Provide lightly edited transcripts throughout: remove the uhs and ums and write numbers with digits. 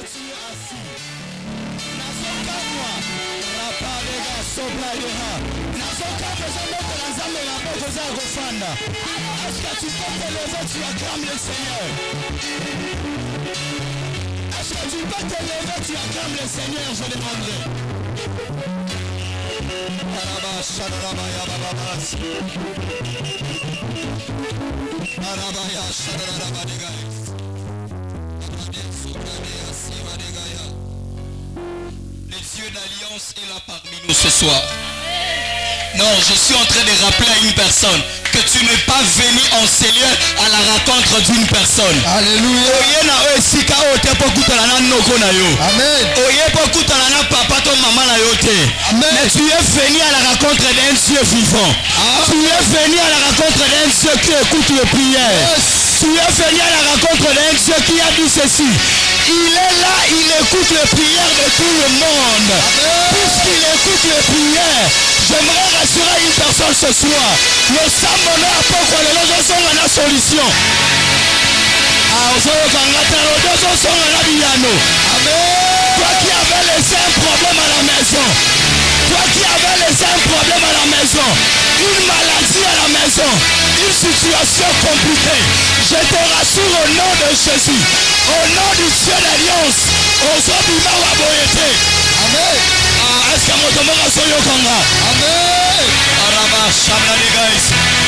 Est-ce que tu peux te lever, tu acclames le Seigneur? Est-ce que tu peux te lever, tu acclames le Seigneur? Je demanderai. Le Dieu d'alliance est là parmi nous ce soir. Non, je suis en train de rappeler à une personne que tu n'es pas venu en ce lieu à la rencontre d'une personne. Alléluia. Amen. Amen. Mais tu es venu à la rencontre d'un Dieu vivant. Tu es venu à la rencontre d'un Dieu qui écoute les prières. Tu es venu à la rencontre d'un Dieu qui a dit ceci. Il est là, il écoute les prières de tout le monde. Puisqu'il écoute les prières, j'aimerais rassurer une personne ce soir. Le Samoné à Poko, les gens sont la solution. Toi qui avais laissé un problème à la maison, toi qui avais laissé un problème à la maison, une maladie à la maison, une situation compliquée, je te rassure au nom de Jésus, au nom du Dieu d'alliance, au Zobima Waboyete. Amen. Est-ce que mon tombeau a soyo Kanga? Amen.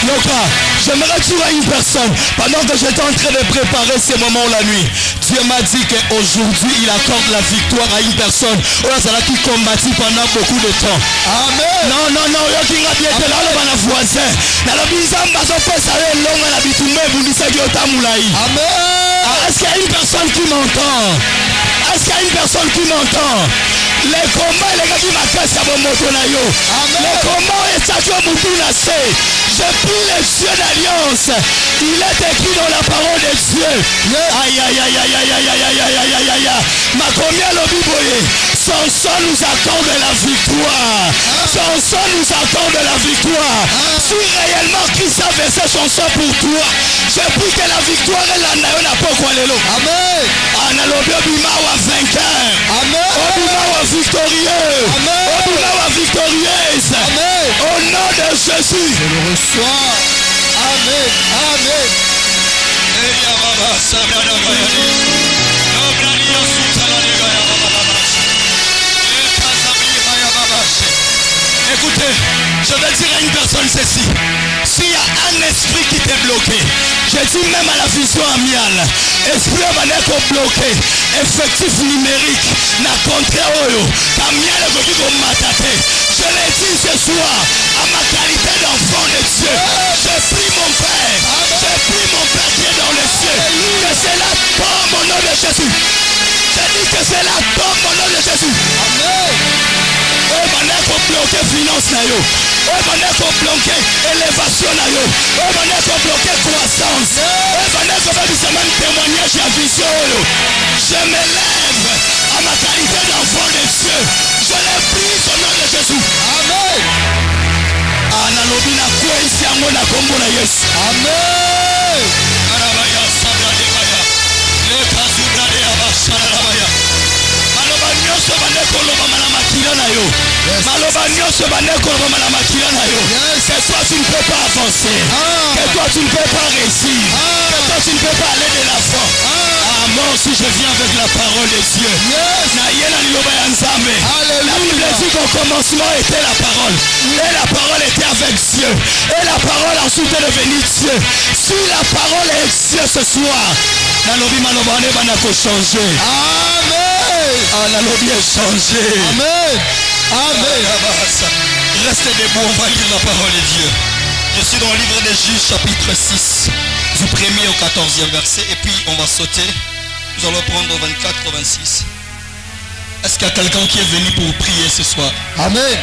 Yoka, j'aimerais tuer une personne pendant que j'étais en train de préparer ce moment la nuit. Dieu m'a dit qu'aujourd'hui il accorde la victoire à une personne. Qui combattit pendant beaucoup de temps. Amen. Non, non, non, yoki nga bien te là le voisin. Dans le bizarre, baso fait ça long à la bitumé bundisa yota moulaï. Amen. Est-ce qu'il y a une personne qui m'entend? Est-ce qu'il y a une personne qui m'entend? Les combats, les gars qui m'attendent à mon moto na yo. Les combats et ça doit m'oublier. Je prie le Dieu d'alliance. Il est écrit dans la parole de Dieu. Aïe aïe aïe aïe aïe aïe aïe aïe aïe aïe aïe aïe. Ma combien le biboye. Samson nous accorde la victoire. Samson nous accorde la victoire. Si réellement Christ a versé son sang pour toi, je prie que la victoire est là. N'a pas quoi l'élo. Amen. Analobi Obimawa vainqueur. Amen. Obimawa victorieux. Amen. Obimawa victorieuse. Amen. Au nom de Jésus. Je le reçois. Amen. Amen. Écoutez, je vais dire à une personne ceci. S'il y a un esprit qui t'est bloqué, je dis même à la vision amiale, esprit va être bloqué, effectif numérique, n'a contraire oyo, amiale qui va m'attaquer. Je l'ai dit ce soir, à ma qualité d'enfant de Dieu, je prie mon Père, je prie mon Père qui est dans les cieux, que cela tombe au nom de Jésus. Je dis que cela tombe au nom de Jésus. Amen. On va bloquer finance na yo. On va bloquer élévation na yo. On va bloquer croissance. On va faire même témoignage à vision. Je me lève à ma qualité d'enfant de Dieu. Je les brise au nom de Jésus. Amen. Analobi na kwa isi yango na kombo na Yesu. Amen. Arabaya sabra de kaya. Le kazubra de abashara rabaya. Maloba nyonso bandeko loba na makila na yo. Maloba nyonso bandeko loba na makila na yo. Que toi tu ne peux pas avancer. Que toi tu ne peux pas réussir. Que toi tu ne peux pas aller de l'avant. Moi aussi je viens avec la parole de Dieu. Na yena liloba ya Nzambe. La Bible dit qu'au commencement était la parole. Et la parole était avec Dieu. Et la parole ensuite est devenue Dieu. Si la parole est Dieu ce soir, la lobby maloba ne va pas changer. Amen. La lobby est changé. Amen. Amen. Restez debout, on va lire la parole de Dieu. Je suis dans le livre des Juges chapitre 6 du 1er au 14e verset et puis on va sauter. Nous allons prendre 24-26. Est-ce qu'il y a quelqu'un qui est venu pour prier ce soir? Amen.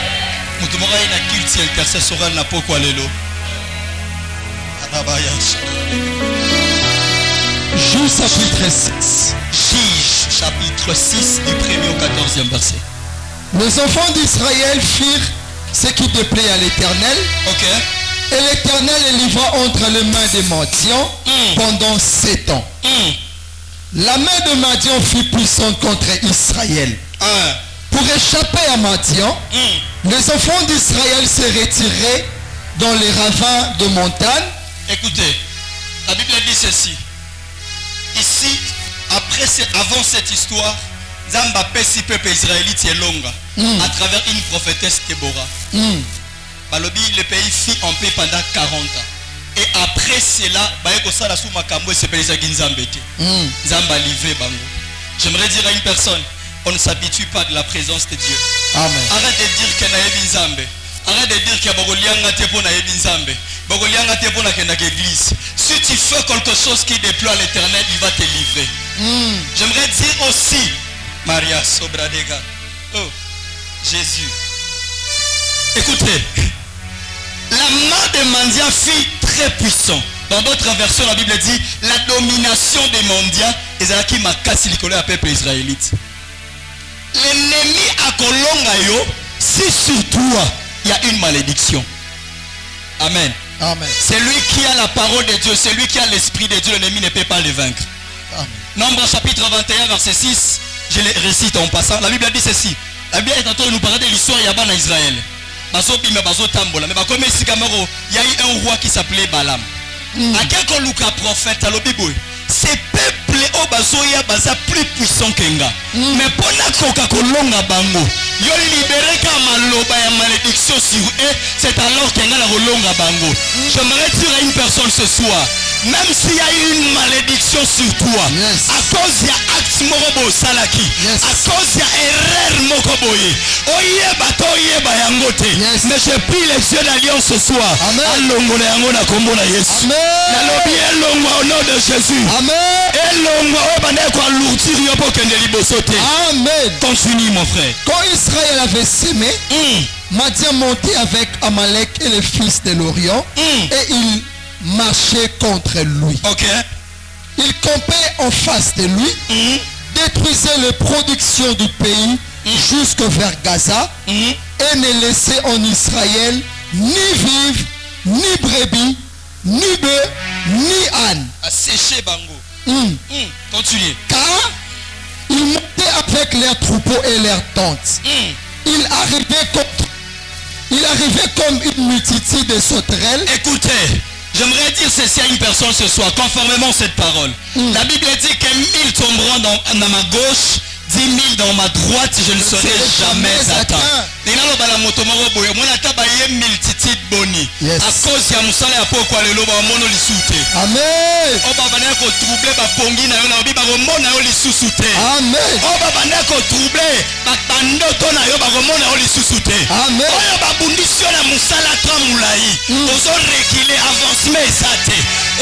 Juge chapitre 6. Juge chapitre 6 du 1er au 14e verset. Les enfants d'Israël firent ce qui déplaît à l'Éternel. Ok. Et l'Éternel les livra entre les mains des mendiants pendant 7 ans. La main de Madian fut puissante contre Israël. Pour échapper à Madian, les enfants d'Israël se retiraient dans les ravins de montagne. Écoutez, la Bible dit ceci. Ici, avant cette histoire, Zamba pesi peuple israélite est longa à travers une prophétesse Déborah. Balobi, le pays fit en paix pendant 40 ans. Et après cela, Zamba livré bango. J'aimerais dire à une personne, on ne s'habitue pas de la présence de Dieu. Amen. Arrête de dire qu'il y a Nzambe. Arrête de dire qu'il y a Bogolianga Tepo na Nzambe. Bogolianga Tepo na l'église. Si tu fais quelque chose qui déploie l'éternel, il va te livrer. J'aimerais dire aussi, Maria Sobradega. Oh, Jésus. Écoutez, la main de Mandia fut très puissante. Dans d'autres versions, la Bible dit la domination des Mandia et Zalaki Makasi Likole à peuple israélite. L'ennemi à Kolongayo, si sur toi il y a une malédiction. Amen. Amen. C'est lui qui a la parole de Dieu, c'est lui qui a l'esprit de Dieu, l'ennemi ne peut pas le vaincre. Amen. Nombre chapitre 21, verset 6, je le récite en passant. La Bible dit ceci. La Bible est en train de nous parler de l'histoire de Yaban en Israël. Mais il y a eu un roi qui s'appelait Balaam. À quelqu'un luka prophète à l'obiboui. Ces peuples au bazoya baza plus puissants qu'enga. Mais pour la Coca-Cola bango, yo libéré comme maloba ya malédiction sur eux, c'est alors qu'enga la rolonga bango. J'aimerais dire à une personne ce soir, même s'il y a une malédiction sur toi, à cause il y a acte morobo salaki, à cause il y a erreur mokoboye, oye bato oye bayangote. Mais je prie les yeux d'alliance ce soir. Alongo na yango na kombo na Yesu. Nalobi elongo au nom de Jésus. Amen. Amen. Continue mon frère. Quand Israël avait sémé, Madian montait avec Amalek et les fils de l'Orient et il marchait contre lui. Il campait en face de lui, détruisait les productions du pays jusque vers Gaza et ne laissait en Israël ni vivre, ni brebis, ni bœufs, ni âne. Asséché bango. Continuez. Car ils montaient avec leurs troupeaux et leurs tentes. Il arrivait comme une multitude de sauterelles. Écoutez, j'aimerais dire ceci à une personne ce soir, conformément à cette parole. La Bible dit que 1000 tomberont dans ma gauche, 10 000 dans ma droite, je ne serai jamais atteint. À cause de Moussala à Poko le loba mono lisute. Amen. Oba banako troublé ba pongi na yo na obi ba mona yo lisusute. Amen. Oba banako troublé ba bandoto na yo ba mona yo lisusute. Amen. Oya ba bundisio na Moussala tramulai. Ozo reculer avancement esate.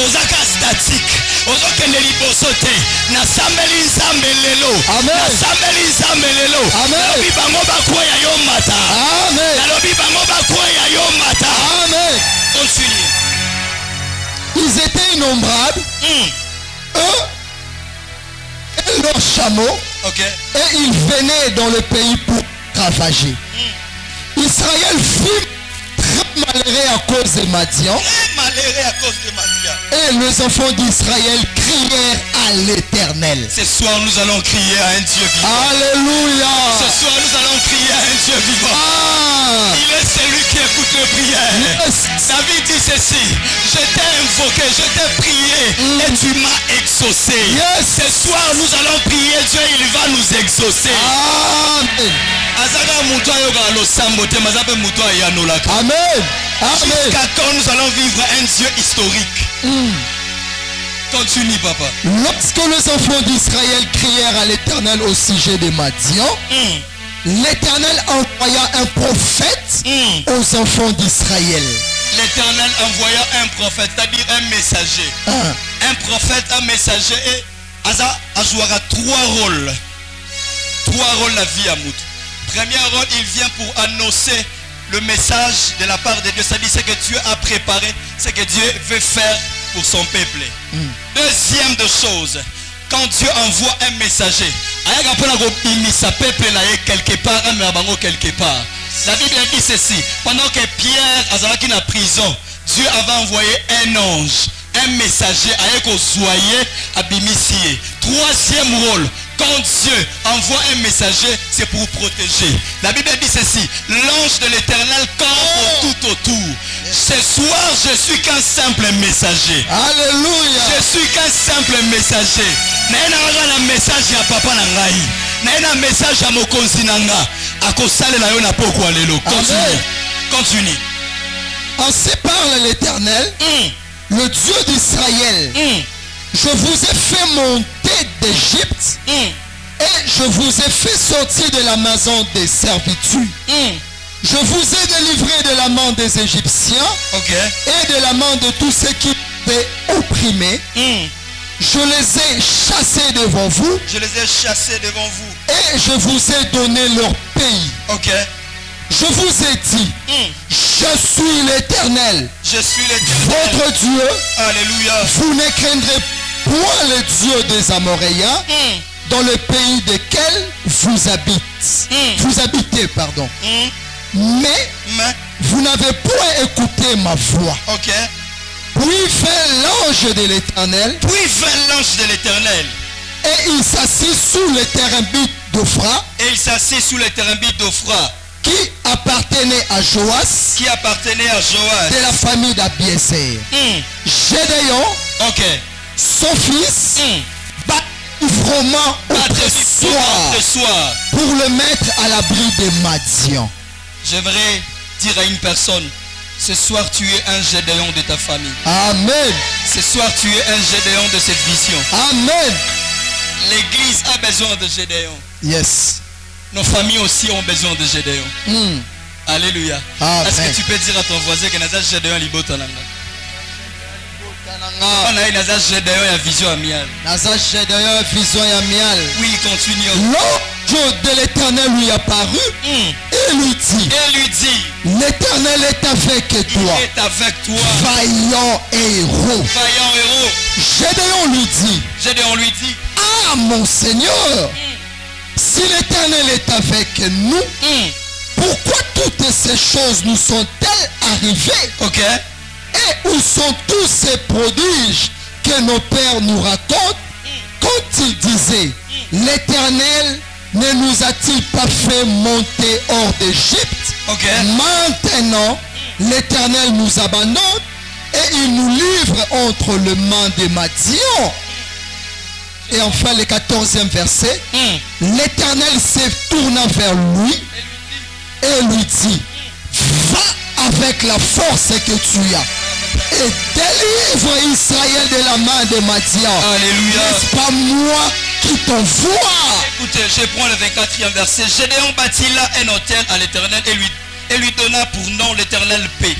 Ozaka statique. Ozo kende libosote. Na sambeli nzambelelo. Amen. Na sambeli nzambelelo. Amen. Obi bango ba koya yo mata. Amen. Na lobi bango ba koya yo mata. Amen. Continue. Ils étaient innombrables. Eux et leurs chameaux. Et ils venaient dans le pays pour ravager. Israël fut très malheureux à cause de Madian. Et les enfants d'Israël crièrent à l'Éternel. Ce soir nous allons crier à un Dieu vivant. Alléluia. Ce soir nous allons crier à un Dieu vivant. Il est celui qui écoute les prières. David dit ceci: je t'ai invoqué, je t'ai prié et tu m'as exaucé. Ce soir nous allons prier Dieu, il va nous exaucer. Amen. Amen. Jusqu'à quand nous allons vivre un Dieu historique. Continue papa. Lorsque les enfants d'Israël crièrent à l'Éternel au sujet de Madian, l'Éternel envoya un prophète aux enfants d'Israël. L'Éternel envoya un prophète, c'est-à-dire un messager. Un prophète, un messager. Et Asa jouera 3 rôles. 3 rôles la vie à Mout. Premier rôle, il vient pour annoncer le message de la part de Dieu. C'est-à-dire ce que Dieu a préparé, ce que Dieu veut faire pour son peuple. Deuxième de chose, quand Dieu envoie un messager, quelque part, quelque part. La Bible dit ceci: pendant que Pierre a dans la prison, Dieu avait envoyé un ange, un messager avec Ozoye Abimisie. troisième rôle. Quand Dieu envoie un messager, c'est pour protéger. La Bible dit ceci: l'ange de l'Éternel campe tout autour. Ce soir, je suis qu'un simple messager. Alléluia. Je suis qu'un simple messager. Un message à papa nangai. Un message à mokonzi nanga. Akosale na yo na poko alelo. Continue. Ainsi parle l'Éternel, le Dieu d'Israël. Je vous ai fait monter d'Égypte et je vous ai fait sortir de la maison des servitudes. Je vous ai délivré de la main des Égyptiens et de la main de tous ceux qui étaient opprimés. Je les ai chassés devant vous. Je les ai chassés devant vous. Et je vous ai donné leur pays. Je vous ai dit, je suis l'Éternel. Je suis l'Éternel. Votre Dieu. Alléluia. Vous ne craindrez point le Dieu des Amoréens dans le pays desquels vous habitez. Vous habitez, pardon. Mais vous n'avez point écouté ma voix. Puis vint l'ange de l'Éternel. Et il s'assit sous le térébinthe d'Ophra. Qui appartenait à Joas. De la famille d'Abiézer. Gédéon. Son fils. Bat vraiment au soir. Pour le mettre à l'abri des Madians. J'aimerais dire à une personne: ce soir tu es un Gédéon de ta famille. Amen. Ce soir tu es un Gédéon de cette vision. Amen. L'église a besoin de Gédéon. Yes. Nos familles aussi ont besoin de Gédéon. Alléluia. Est-ce que tu peux dire à ton voisin que Naza Gédéon libotananga? Gédéon a vision amiale. Oui, continue. L'ange de l'Éternel lui apparut et lui dit, l'Éternel est avec toi. Il est avec toi. Vaillant héros. Gédéon lui dit, ah mon Seigneur, si l'Éternel est avec nous, pourquoi toutes ces choses nous sont-elles arrivées? Et où sont tous ces prodiges que nos pères nous racontent quand ils disaient, l'Éternel ne nous a-t-il pas fait monter hors d'Égypte? Maintenant, l'Éternel nous abandonne et il nous livre entre les mains des Madians. Et enfin le 14e verset, l'Éternel se tourna vers lui et lui dit, va avec la force que tu as et délivre Israël de la main de Madian. Alléluia. N'est-ce pas moi qui t'envoie? Écoutez, je prends le 24e verset. Gédéon bâtit là un autel à l'Éternel et lui donna pour nom l'Éternel paix.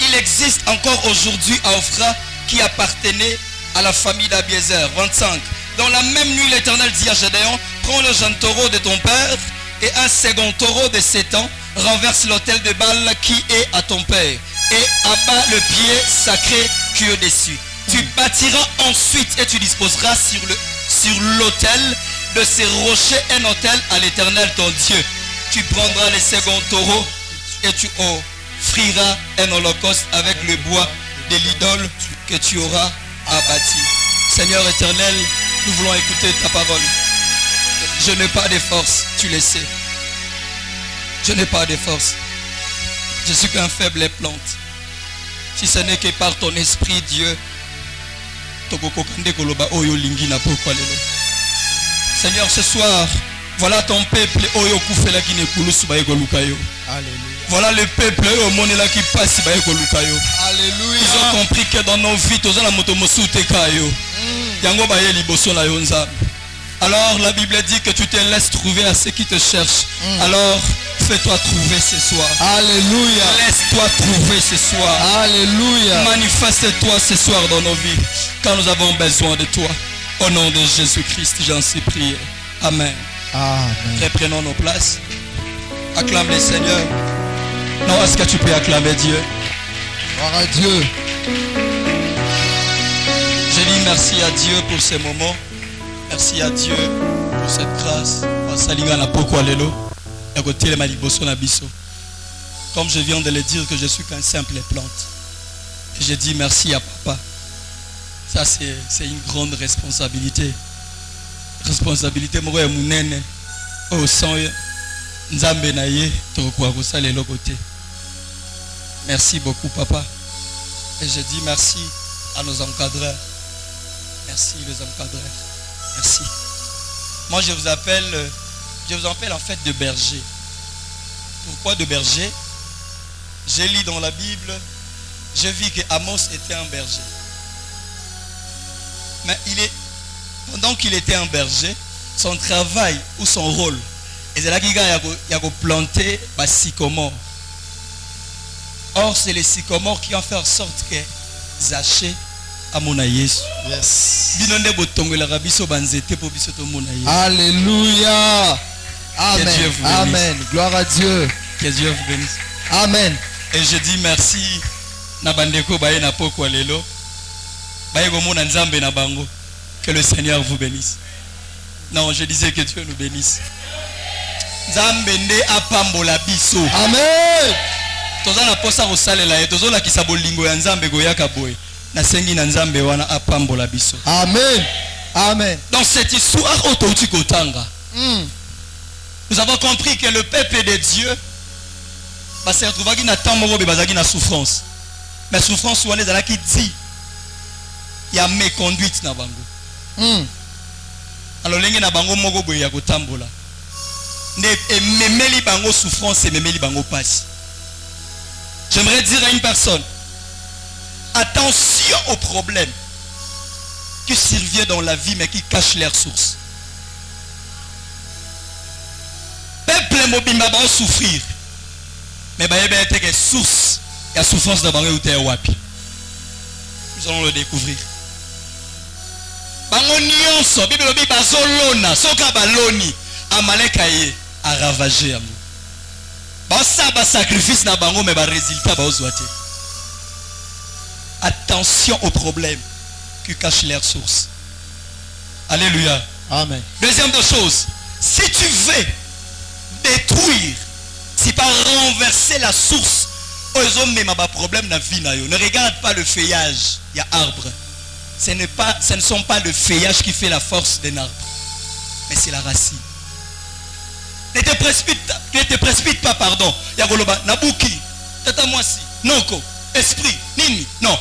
Il existe encore aujourd'hui à Ophra qui appartenait à la famille d'Abiézer. 25. Dans la même nuit, l'Éternel dit à Gédéon, prends le jeune taureau de ton père et un second taureau de 7 ans, renverse l'autel de Baal qui est à ton père et abat le pied sacré qui est dessus. Tu bâtiras ensuite et tu disposeras sur l'autel de ces rochers un autel à l'Éternel ton Dieu. Tu prendras le second taureau et tu offriras un holocauste avec le bois de l'idole que tu auras abattu. Seigneur éternel, nous voulons écouter ta parole. Je n'ai pas de force, tu le sais. Je n'ai pas de force. Je suis qu'un faible plante. Si ce n'est que par ton esprit, Dieu, Seigneur, ce soir, voilà ton peuple. Voilà le peuple qui passe. Alléluia. Ils ont compris que dans nos vies, alors la Bible dit que tu te laisses trouver à ceux qui te cherchent. Alors fais-toi trouver ce soir. Alléluia. Laisse-toi trouver ce soir. Alléluia. Manifeste-toi ce soir dans nos vies, car nous avons besoin de toi. Au nom de Jésus-Christ, j'en suis prié. Amen. Amen. Reprenons nos places. Acclame le Seigneur. Non, est-ce que tu peux acclamer Dieu? Gloire à Dieu. Je dis merci à Dieu pour ce moment. Merci à Dieu pour cette grâce. Comme je viens de le dire, que je suis qu'un simple plante. Et je dis merci à Papa. Ça, c'est une grande responsabilité. responsabilité moko ya munene au sang nzambe na ye tokoka kosalela côté. Merci beaucoup papa. Et je dis merci à nos encadreurs. Merci les encadreurs. Merci. Moi je vous appelle en fait de berger. Pourquoi de berger? J'ai lu dans la Bible, j'ai vu que Amos était un berger. Mais pendant qu'il était un berger, son travail ou son rôle, et c'est là qu'il a planté des sycomores. Or, c'est les sycomores qui ont fait en sorte que Zaché a mon Yesu. Yes. Alléluia. Amen. Amen. Gloire à Dieu. Que Dieu vous bénisse. Amen. Et je dis merci na bandeko baye na poko lelo. Baye gomo na nzambe na bango. Que le Seigneur vous bénisse. Non, je disais que Dieu nous bénisse. Nzambe nde apambola biso. Amen. Toza na posa kosalela ye tozo la kisa bolingo ya nzambe goyaka boye. Na sengi na nzambe wana apambola biso. Amen. Amen. Dans cette histoire autouti kotanga. Nous avons compris que le peuple de Dieu va se retrouver dans la souffrance. Mais souffrance ou est qui dit il y a méconduite na bango. Alors l'engé na bango moko boye ya kotambola. Ne memeli bango souffrance et memeli bango passe. J'aimerais dire à une personne, attention aux problèmes qui surviennent dans la vie mais qui cachent leurs sources. Peuple mobimba va souffrir. Mais il y a une source. Il y a souffrance dans le wapi. Nous allons le découvrir. Bango nyonso Bible lobi bazolona soka baloni amalekaye a ravagé amu. Ba sa ba sacrifice na bango mais ba résultat ba ozwate. Attention aux problèmes qui cachent leurs sources. Alléluia. Amen. Deuxième chose, si tu veux détruire, si pas renverser la source, problème dans la vie, ne regarde pas le feuillage, il y a arbre. Ce ne sont pas le feuillage qui fait la force d'un arbre, mais c'est la racine. Ne te précipite pas, pardon. Yagoloba, Nabuki, Tata Mwasi, Noko, Esprit, Nini, non.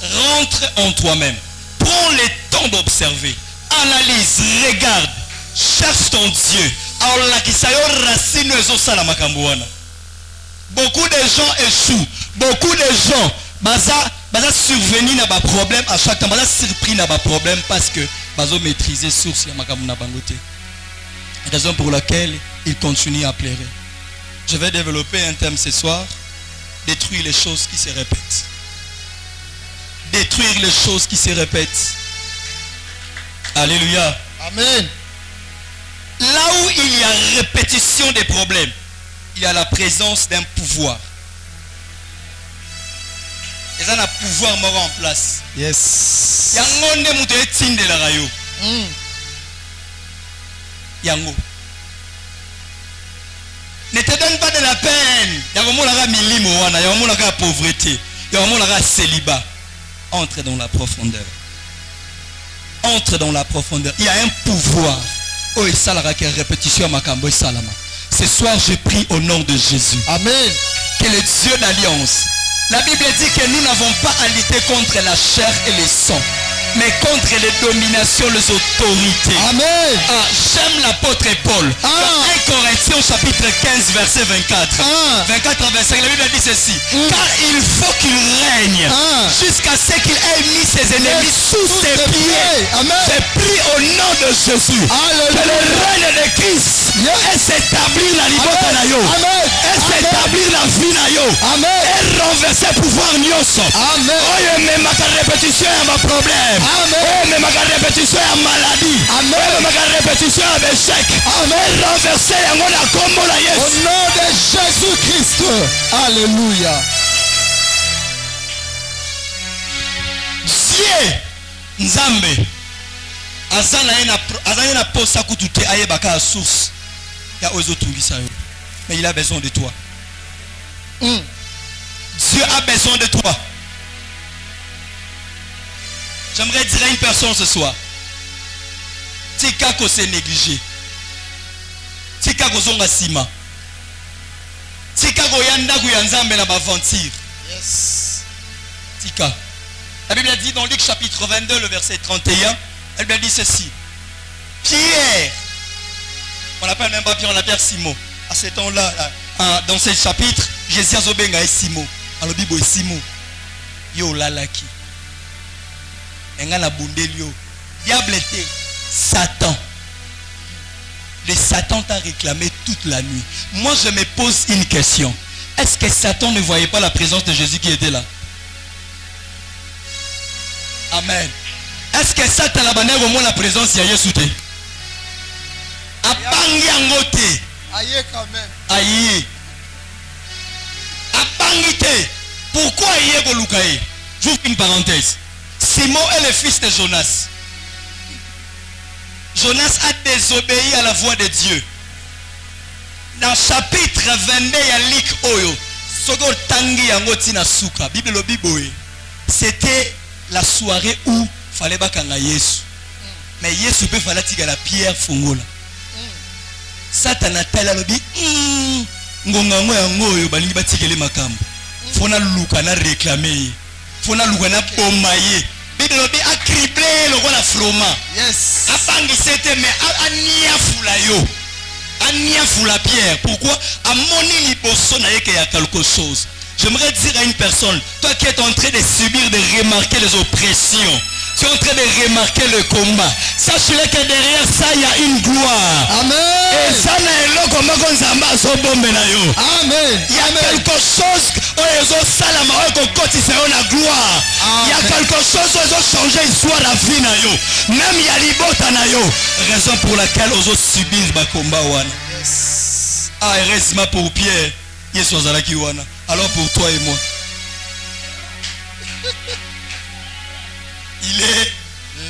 Rentre en toi-même. Prends le temps d'observer. Analyse, regarde, cherche ton Dieu. Beaucoup de gens échouent. Beaucoup de gens baza survenir na ba problème à chaque temps. Baza surpris na ba problème parce que bazo maîtriser source ya makambo na bangote. Raison pour laquelle ils continuent à pleurer. Je vais développer un thème ce soir. Détruire les choses qui se répètent. Détruire les choses qui se répètent. Alléluia. Amen. Là où il y a répétition des problèmes, il y a la présence d'un pouvoir. Il y a un pouvoir mort en place. Yes. Yango muto etinde la rayo. Yango. Ne te donne pas de la peine. Yango mo la milimo wana, yango mo la pauvreté, yango mo la célibat. Entre dans la profondeur. Entre dans la profondeur. Il y a un pouvoir. Oh, et ça la répétition à Makambo et Salama. Ce soir, je prie au nom de Jésus. Amen. Que le Dieu d'alliance. La Bible dit que nous n'avons pas à lutter contre la chair et le sang, mais contre les dominations, les autorités. Amen. Ah, j'aime l'apôtre Paul. 1 Corinthiens chapitre 15 verset 24. 24 à 25, la Bible dit ceci. Car il faut qu'il règne jusqu'à ce qu'il ait mis ses ennemis sous ses pieds. Amen. Je prie au nom de Jésus. Que le règne de Christ et s'établir la liberté na yo. Et s'établir la vie na yo. Et renverser le pouvoir nyonso. Amen. Oh, mais ma répétition est ma problème. Oh, mais ma répétition est maladie. Amen. Oh, ma répétition est échec. Amen. Renverser la combo la yes. Au nom de Jésus-Christ. Alléluia. Dieu Nzambe azana na posa kutute ayebaka source ya ozo tungisa yo. Mais il a besoin de toi. Dieu a besoin de toi. J'aimerais dire à une personne ce soir, tika ko se négliger, tika ko zonga sima, tika ko yanda ko yanzambe na aventure. Yes. Tika. La Bible dit dans Luc chapitre 22 le verset 31, elle Bible dit ceci. Pierre, on l'appelle même pas Pierre, on l'appelle Simon. À ce temps-là, dans ce chapitre, Jésus a zobenga Simon. Alors Bible est Simon. Yo lalaki. Enga la bundelio. Diable était Satan. Le Satan t'a réclamé toute la nuit. Moi je me pose une question. Est-ce que Satan ne voyait pas la présence de Jésus qui était là? Amen. Est-ce que Satan a banné au moins la présence de Jésus? Apangi angote. Aïe quand même. Aïe. Apangite. Pourquoi aïe golukaye? J'ouvre une parenthèse. Simon est le fils de Jonas. Jonas a désobéi à la voix de Dieu. Dans chapitre 22 ya lik oyo soko tangi yango tina suka Bible lo biboye. C'était la soirée où fallait bakanga Yesu. Mais Yesu peut fallait tiga la pierre fongola. Satan a tala lobi ngonga ngo yango oyo balingi batikele makambo. Fona luka na réclamer. Fona luka na pomaye. Bible lo bi a criblé le roi la floma. Yes. Apangi c'était mais ania fula yo. Ania fula pierre. Pourquoi? A moni liboso na yeke ya quelque chose. J'aimerais dire à une personne, toi qui es en train de subir, de remarquer les oppressions, tu es en train de remarquer le combat, sache-le que derrière ça il y a une gloire. Amen. Et ça n'a pas comment on s'en bombe na yo. Amen. Il y a quelque chose où ils ont salama où ils ont la gloire. Il y a quelque chose où ils ont changé l'histoire de la vie na yo. Même il y a l'ibota na yo. Raison pour laquelle ils ont subi le combat wana. Yes. Ah, heureusement pour Pierre, Yesu azalaki wana. Alors pour toi et moi, il est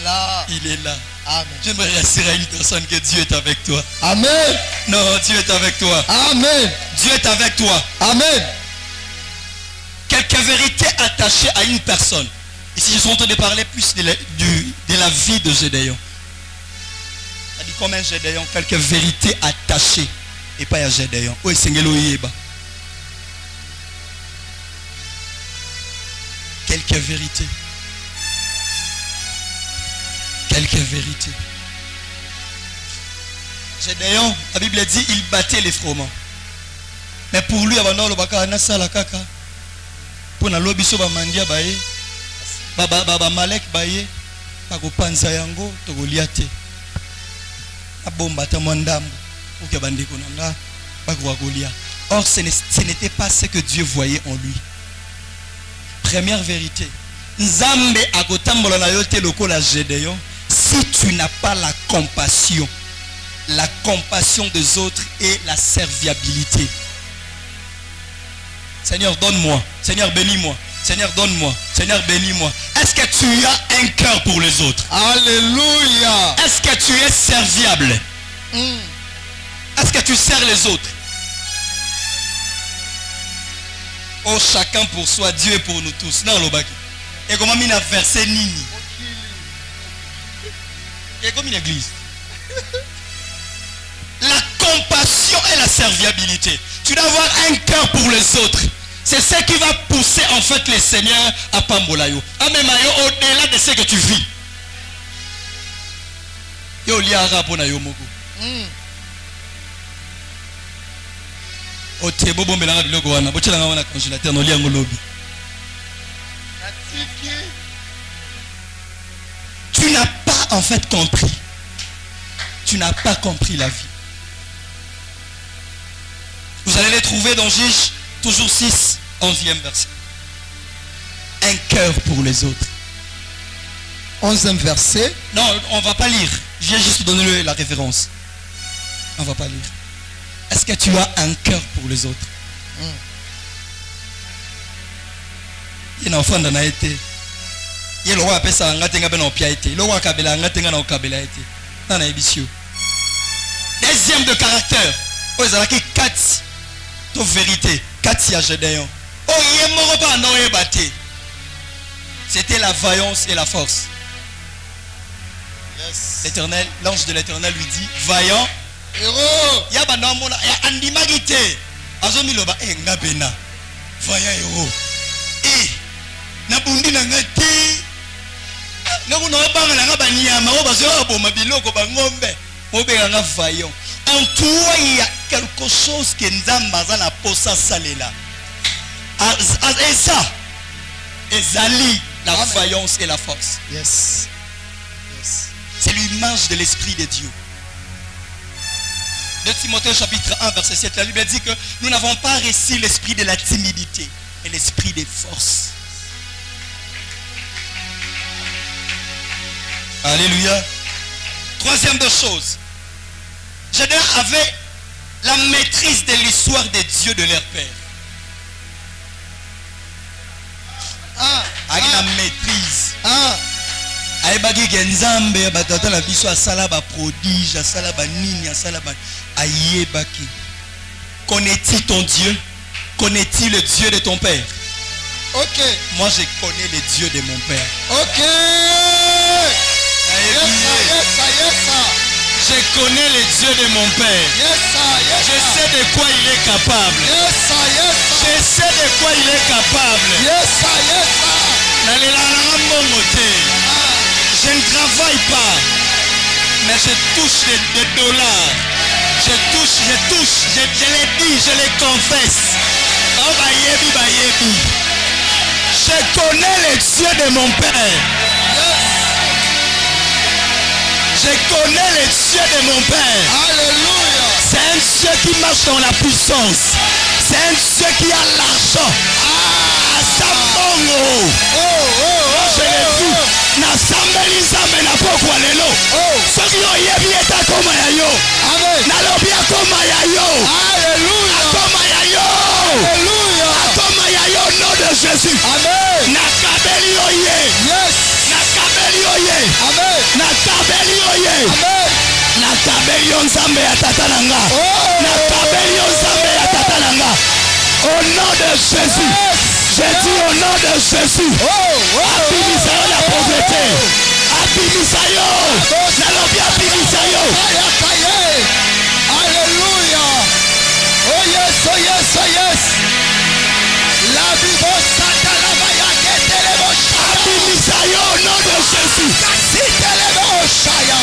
là. Il est là. Amen. J'aimerais assurer à une personne que Dieu est avec toi. Amen. Non, Dieu est avec toi. Amen. Dieu est avec toi. Amen. Quelques vérités attachées à une personne. Ici, je suis en train de parler plus de la vie de Gédéon. Ça dit comme un Gédéon, quelques vérités attachées. Et pas à Gédéon. Oui, c'est Ngeloïeba. Quelques vérités. Quelques vérités. Gédéon, la Bible dit, il battait les froment. Mais pour lui, avant le baka anasa la kaka. Pour na lobi so ba mandia baye. Baba malek baye. Bako panza yango to goliate. Abomba ta mondambo. Pour que bandiko nanga bako Goliath. Or ce n'était pas ce que Dieu voyait en lui. Première vérité. Nzambe akotambola na yo te lokola Gédéon. Si tu n'as pas la compassion des autres et la serviabilité. Seigneur, donne-moi. Seigneur, bénis-moi. Seigneur, donne-moi. Seigneur, bénis-moi. Est-ce que tu as un cœur pour les autres? Alléluia. Est-ce que tu es serviable? Est-ce que tu sers les autres? Oh, chacun pour soi, Dieu est pour nous tous. Non, l'obaki. Et comment il a versé Nini? Et comme une église. La compassion et la serviabilité. Tu dois avoir un cœur pour les autres. C'est ce qui va pousser en fait les seigneurs à Pambolayo. À même au-delà de ce que tu vis. Yo liara pona yo moko. O te bobo melanga biloko wana. Bochela nga wana congélateur no liango lobi. Tu n'as pas en fait compris. Tu n'as pas compris la vie. Vous allez les trouver dans Juge, toujours 6, 11e verset. Un cœur pour les autres. 11e verset. Non, on ne va pas lire. Je vais juste donner la référence. On ne va pas lire. Est-ce que tu as un cœur pour les autres? Il y a un enfant dans la été. Il y a le roi appelle ça un gatenga ben au piaité. Le roi kabela un gatenga au kabela été. Dans la ébissio. Deuxième de caractère. Oh, ils ont qui 4. To vérité. 4 ya Gédéon. Oh, il est mort pas non ébatté. C'était la vaillance et la force. L'éternel, l'ange de l'éternel lui dit, vaillant, héros. azomiloba ngabena vaillant héros et nabundi na ngati nakuno banga na ngabanyama obazo boma biloko bangombe mobeka nga vaillant. En toi il y a quelque chose que nzamba za na posa salela et ça ezali la vaillance et la force. Yes. C'est l'image de l'esprit de Dieu. De Timothée chapitre 1 verset 7, la Bible dit que nous n'avons pas reçu l'esprit de la timidité, mais l'esprit des forces. Alléluia. Troisième de choses, Gédéon avait la maîtrise de l'histoire des dieux de leur père. Avec la maîtrise. Aïbagi Genzambe, batata la biso asala ba prodige, asala ba nini, asala ba aïebaki. Connais-tu ton Dieu? Connais-tu le Dieu de ton père? Ok. Moi je connais le Dieu de mon père. Ok. Je connais le Dieu de mon père. Je sais de quoi il est capable. Je sais de quoi il est capable. Je ne travaille pas, mais je touche des dollars. Je les dis, je les confesse. Oh, bayebi. Je connais le Dieu de mon père. Je connais le Dieu de mon père. Alléluia. C'est un Dieu qui marche dans la puissance. C'est un Dieu qui a l'argent. Je l'ai vu. Nasambeli nzambe na pokwa lelo. Soki oyebi eta koma ya yo. Amen. Nalobi akoma ya yo. Alléluia. Akoma ya yo. Alléluia. Akoma ya yo au nom de Jésus. Amen. Nakabeli oye. Yes. Nakabeli oye. Amen. Nakabeli oye. Amen. Nakabeli yo nzambe ya tata nanga. Nakabeli yo nzambe ya tata nanga. Au nom de Jésus. J'ai dit au nom de Jésus. Abimisayo la pauvreté. Abimisayo. Nalobi abimisayo. Alléluia. Oh yes, oh yes, oh yes. La Bible Santa la Maya Ketelebo Shaya. Abimisayo au nom de Jésus. Kasitelebo Shaya.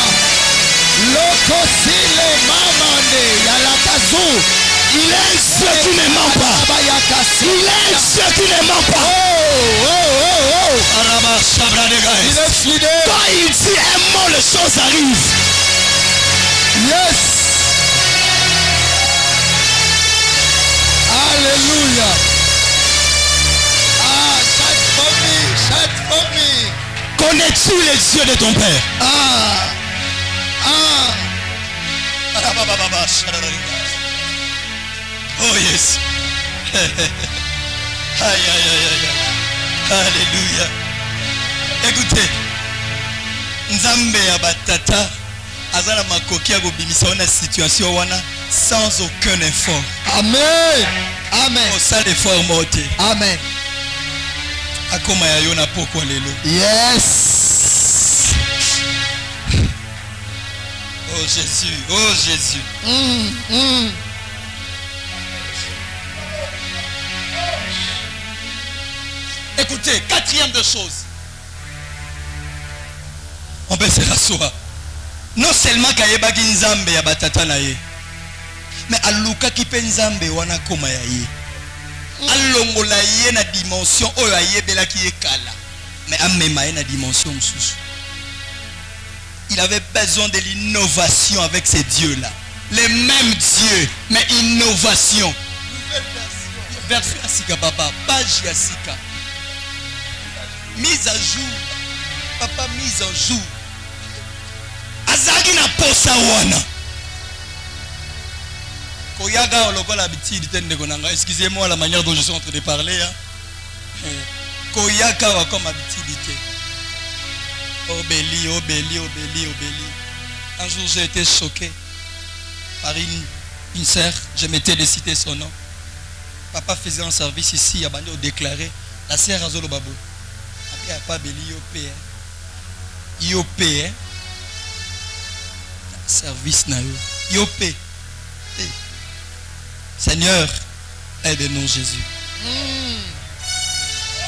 Lokosile Mamande Yalakazu. Il est un Dieu qui ne ment pas. Il est un Dieu qui ne ment pas. Il est fidèle. Quand il dit un mot, les choses arrivent. Yes. Alléluia. Chante for me. Connais-tu les dieux de ton père? Oh yes. Aïe. Alléluia. Écoutez. Nzambe ya batata azala makoki ya kobimisa wana situation wana sans aucun effort. Amen. Amen. Au sein d'effort morte. Amen. Akoma ya yo na pokwa lelo. Yes. Oh Jésus. Oh Jésus. Écoutez, quatrième de choses. On peut se rasseoir. Non seulement kayebaki nzambe ya batata na ye, mais aluka ki pe nzambe wana koma ya ye. Alongola ye na dimension oyo ayebelaki ye kala, mais amema ye na dimension mosusu. Il avait besoin de l'innovation avec ces dieux-là. Les mêmes dieux, mais innovation. Version Asika papa, page Asika. Mise à jour. Papa, mise en jour. Azagi na posa wana. Koyaga olokola habitude tende konanga. Excusez-moi la manière dont je suis en train de parler. Koyaga wa comme habitude. Obéli. Un jour j'ai été choqué par une sœur. Je m'étais de citer son nom. Papa faisait un service ici. Il a déclaré la sœur Azolo Babo. Pas Béli IOP. service na yo. Yo paix. Seigneur, aide-nous Jésus.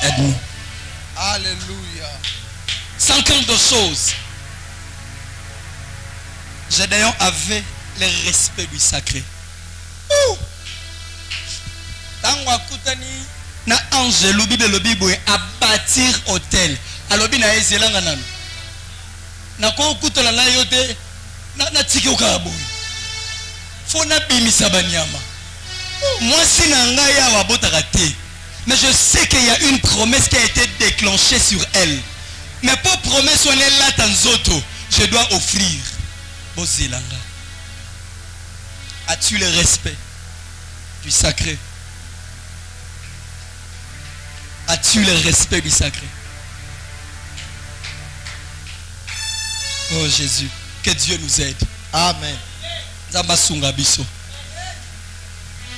Aide-nous. Alléluia. 50 de choses. Gédéon avait le respect du sacré. Tango akutani na ange lobi de lobi boy à bâtir hôtel. Alobi na ezelanga nanu. Na ko kutola na yote na tiki okaboy. Fona bimisa banyama. Moi si na ngai awa botaka te. Mais je sais qu'il y a une promesse qui a été déclenchée sur elle. Mais pour promesse on est là tanzoto, je dois offrir. Bozilanga. As-tu le respect du sacré? As-tu le respect du sacré? Oh Jésus, que Dieu nous aide. Amen. Zabasunga biso.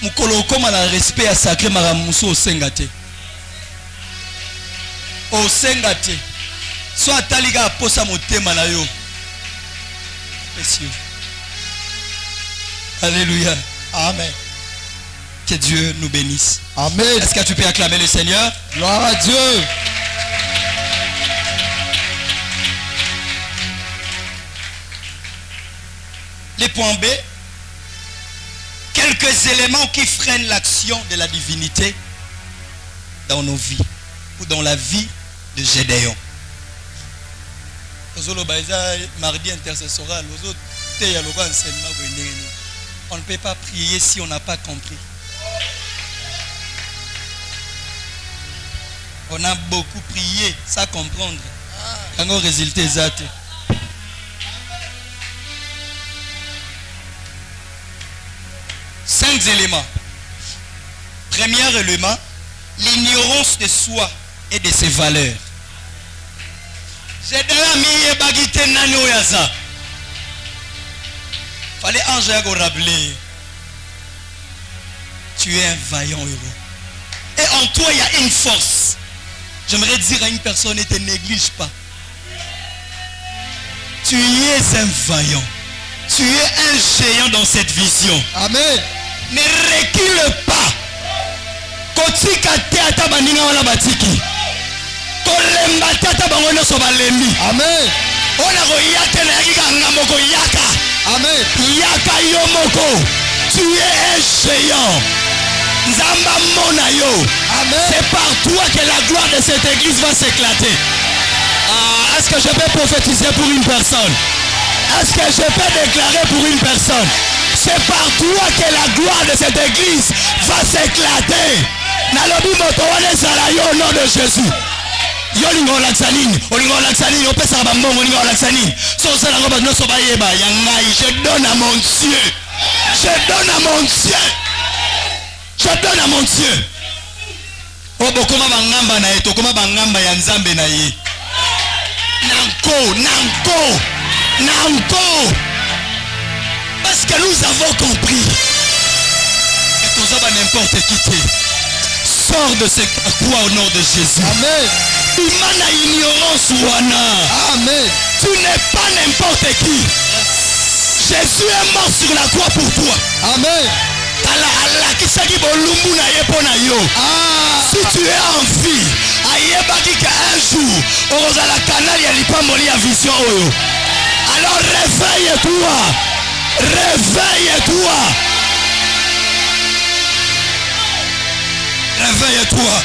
Mukolo koma na respect à sacré maramuso osengate. Osengate. Soit taliga posa motema na yo. Messieurs. Alléluia. Amen. Que Dieu nous bénisse. Amen. Est-ce que tu peux acclamer le Seigneur? Gloire à Dieu. Les points B. Quelques éléments qui freinent l'action de la divinité dans nos vies ou dans la vie de Gédéon. Mardi intercessoral, on ne peut pas prier si on n'a pas compris. On a beaucoup prié sans comprendre. Quand on résulte exact. 5 éléments. Premier élément, l'ignorance de soi et de ses valeurs. Fallait ange rappeler. Tu es un vaillant héros. Et en toi, il y a une force. J'aimerais dire à une personne, ne te néglige pas. Tu es un vaillant. Tu es un géant dans cette vision. Amen. Ne recule pas. Kotika te ata baninga wana batiki. Kolemba te ata bango nyonso balembi. Amen. Ona koyaka na yaka ngamoko yaka. Amen. Yaka yo moko. Tu es un géant. Nzamba mona yo. Amen. C'est par toi que la gloire de cette église va s'éclater. Ah, est-ce que je peux prophétiser pour une personne? Est-ce que je peux déclarer pour une personne? C'est par toi que la gloire de cette église va s'éclater. Nalobi motowane sala au nom de Jésus. Yo lingo laksanini, olingo laksanini, opesa ba mbongo lingo laksanini. So sala ngo ba no so ba yeba yangai, je donne à mon Dieu. Je donne à mon Dieu. Je donne à mon Dieu. Obokoma bangamba na eto, koma bangamba ya Nzambe na ye. Nanko, nanko. Nanko. Parce que nous avons compris que tous hommes n'importe qui t'es. Sors de ce quoi au nom de Jésus. Amen. Imana ignorance wana. Amen. Tu n'es pas n'importe qui. Jésus est mort sur la croix pour toi. Amen. Si tu es en vie, un jour, on va la canal et la vision. Alors réveille-toi. Réveille-toi. Réveille-toi.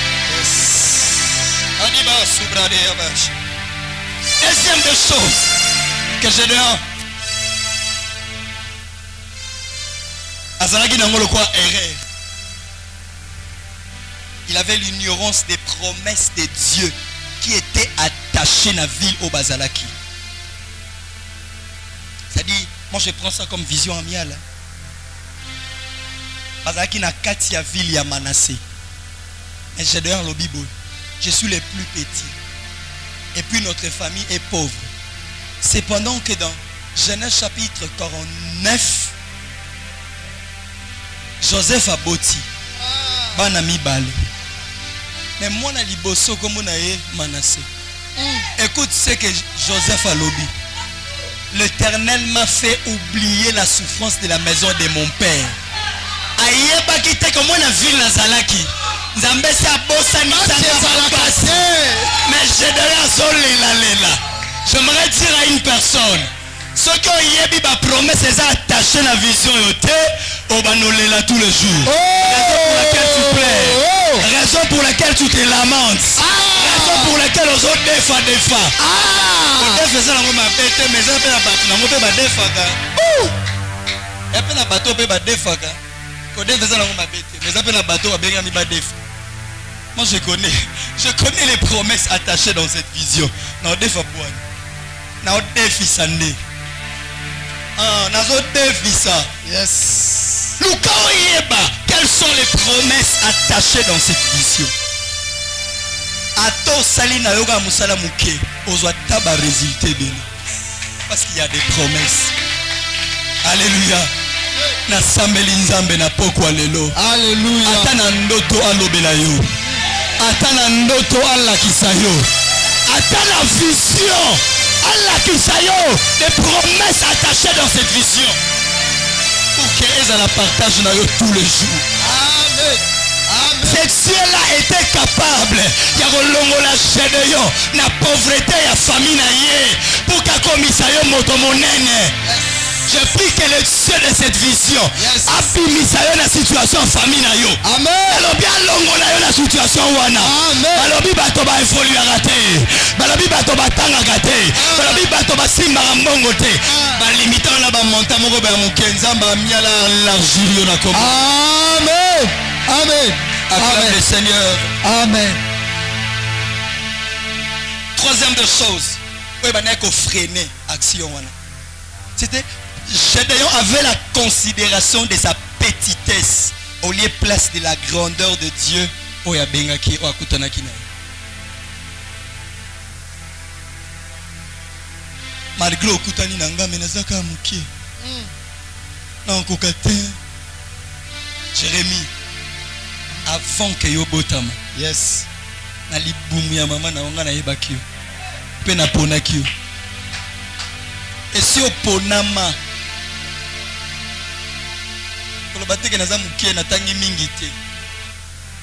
Deuxième des choses que j'ai dit. Il avait l'ignorance des promesses de Dieu qui étaient attachées à la ville au Bazalaki. C'est-à-dire, moi je prends ça comme vision amiale. Bazalaki n'a qu'à la ville ya Manassé. Et j'ai d'ailleurs le Bible. Je suis le plus petit. Et puis notre famille est pauvre. Cependant que dans Genèse chapitre 49, Joseph a boti. Banami bale. Mais moi na liboso comme na Manassé. Écoute ce que Joseph a lobby. L'Éternel m'a fait oublier la souffrance de la maison de mon père. Ayeba kite comme on a vu Nazalaki. Nzambe sa bossa ni passé. Mais j'ai derrière sol lela. J'aimerais dire à une personne, ce que yebi ba promesse est attaché na vision yote, on va nous lela tous les jours. Raison pour laquelle tu plais. Raison pour laquelle tu te lamentes. Raison pour laquelle on autres des fois. On faisait la ma bête, mais ça fait la bateau, on peut pas défaka. Et puis la bateau peut pas défaka. On faisait la ma bête, mais ça fait la bateau a bien mis ba déf. Moi je connais les promesses attachées dans cette vision. Non défa pour. Non défi sandé. Nazo défi ça. Yes. Luka oyeba, quelles sont les promesses attachées dans cette vision? Ato sali na yoga musala muke ozwa taba résultat bien. Parce qu'il y a des promesses. Alléluia. Na sambeli nzambe na pokwa lelo. Alléluia. Ata na ndoto alobela yo. Ata na ndoto alakisa yo. Ata la vision alakisa yo. Des promesses attachées dans cette vision. Pour qu'elles la partagent na yo tous les jours. Amen. Ce Dieu-là était capable de la génération, la pauvreté et la famine pour qu'akomisa yo moto monene. Je prie que le Dieu de cette vision a bimisa yo la situation famine yo. Amen. Alors bien longola yo la situation wana. Amen. Balobi bato ba évoluer raté. Balobi bato ba tanga raté. Balobi bato ba simba mbongo te. Ba limitant la ba monta moko ba mukenza ba miala l'argile yo na komo. Amen. Amen. Acclame le Seigneur. Amen. Troisième des choses, il faut freiner l'action. C'était, Gédéon avait la considération de sa petitesse au lieu place de la grandeur de Dieu. Malgré okutani nanga menazaka mukie. Non kokate. Jérémie. Avant que yo botama. Yes. Na libumu ya mama na wanga na yebaki yo. Pe na ponaki yo. Et si oponama. Kolobateke naza mukie na tangi mingi te.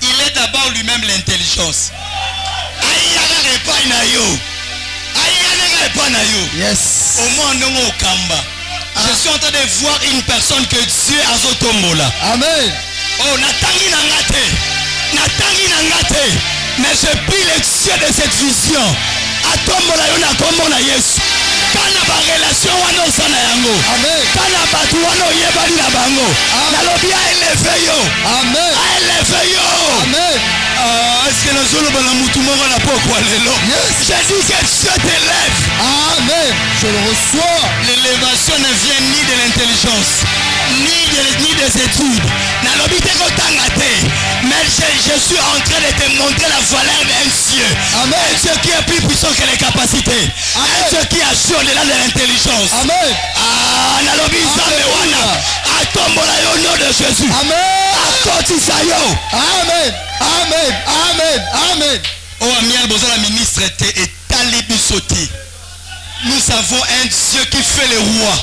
Il est d'abord lui-même l'intelligence. Ayaka repa na yo. Ayaka repa na yo. Yes. Au moins non okamba. Je suis en train de voir une personne que Dieu a zotombola. Amen. Oh, natangi nangate, mais je prie le Dieu de cette vision. Atombola yo na kombo na Yesu. Kana ba relation wana osana yango. Amen. Kana batu wana oyebali na bango. Nalobi a élevé yo. Amen. A élevé yo. Amen. Est-ce que nous allons la mutu moko na pokwa lelo? Yes. J'ai dit que Dieu t'élève. Amen. Je le reçois. L'élévation ne vient ni de l'intelligence, ni des études. Nalobi te kotanga te. Mais je suis en train de te montrer la valeur d'un Dieu. Amen. Un Dieu qui est plus puissant que les capacités. Amen. Un Dieu qui assure au-delà de l'intelligence. Amen. Nalobi nzambe wana. Atombola yo au nom de Jésus. Amen. Akotisa yo. Amen. Amen. Amen. Amen. Oh amial bozala ministre te etali bisoti. Nous avons un Dieu qui fait le roi.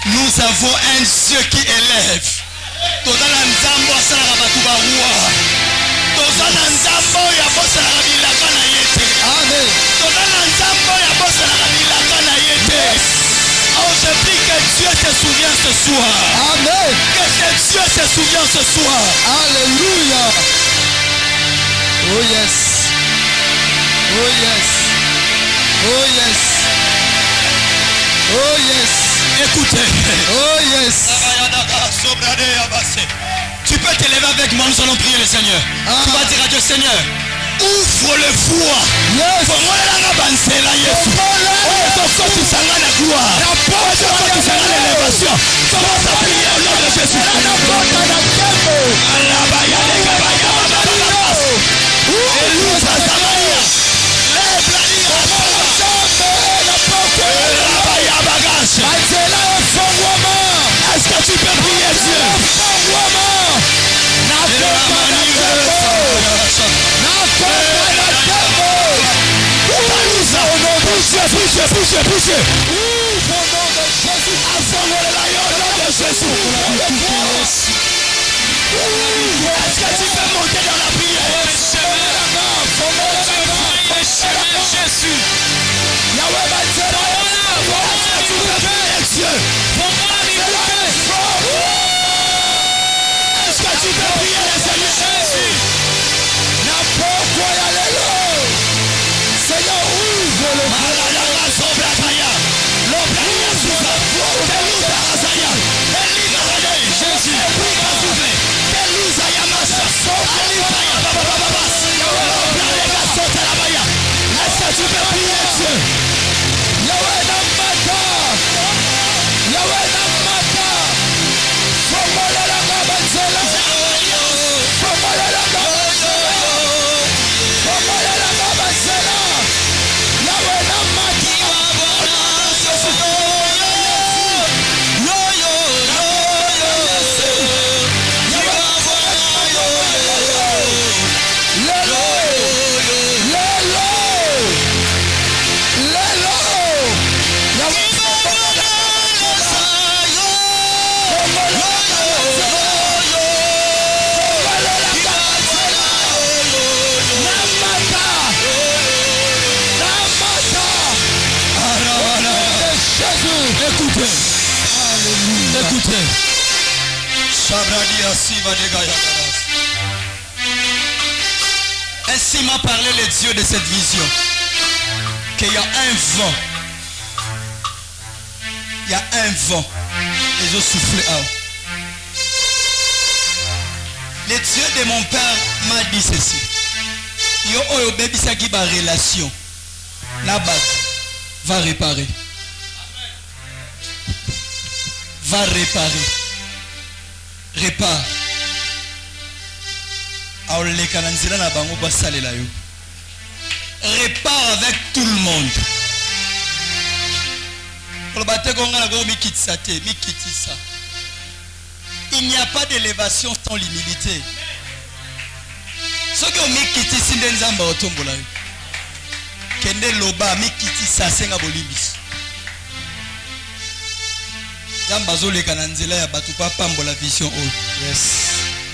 Nous avons un Dieu qui élève. Tozala nzambo asalaka batu ba roi. Tozala nzambo ya bosalaka bilaka na yete. Amen. Tozala nzambo ya bosalaka bilaka na yete. Oh, je prie que Dieu se souvient ce soir. Amen. Que Dieu se souvient ce soir. Alléluia. Oh yes. Oh yes. Oh yes. Oh yes. Écoutez. Oh yes. Tu peux t'élever avec moi, nous allons prier le Seigneur. Tu vas dire à Dieu, Seigneur, ouvre le foie. Yes. L'élévation. Commence à prier au nom de Jésus. Est-ce que tu peux prier Dieu? Bouge. Dieu. Ouvre au nom de Jésus. Afongolela yo au nom de Jésus. Est-ce que tu peux monter dans la prière? Jésus. Yahweh va dire, est-ce que tu peux prier Dieu? Est-ce que tu peux prier le Seigneur Jésus? N'importe quoi, alléluia. Seigneur, ouvre le Jésus. Est-ce que tu peux prier Dieu? Yahweh Namata. Yahweh Namata. Fomola la Gabanzela. Fomola la Gabanzela. Fomola la Gabanzela. Yahweh Namata. Écoutez. Ainsi m'a parlé le Dieu de cette vision. Qu'il y a un vent. Il y a un vent. Et je souffle à. Le Dieu de mon père m'a dit ceci. Yo oyo baby saki ba relation. La bague va réparer. Va réparer. Répare. Répare avec tout le monde. Il n'y a pas d'élévation sans l'humilité. Ce que mikiti sindenzamba otombola. Kende loba mikiti sasenga bolibis. Yes.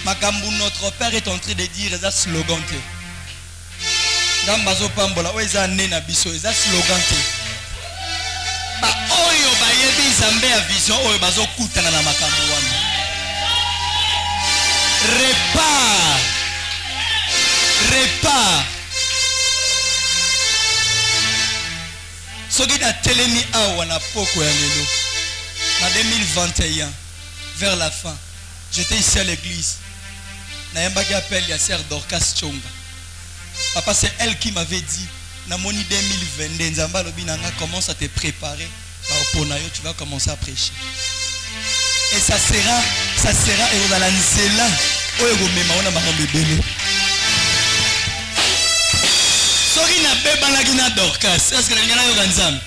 Makambu notre père est en train de dire ça slogan te. Gambazo pambola o eza nena biso eza slogan te. Ba oyo ba yebi zambe ya vision oyo bazo kutana na makambu wana. Répare. Répare. Soki na telemi awa na poko ya lelo. En 2021, vers la fin, j'étais ici à l'église. Nayambaki appelle la sœur Dorcas Chonga. Papa, c'est elle qui m'avait dit, Namoni 2022, Nzamba Lobinanga commence à te préparer. Tu vas commencer à prêcher. Et ça sera, et on a la nzela. Sorry na beba na gina Dorcas. Est-ce que la ngana yo nzambe?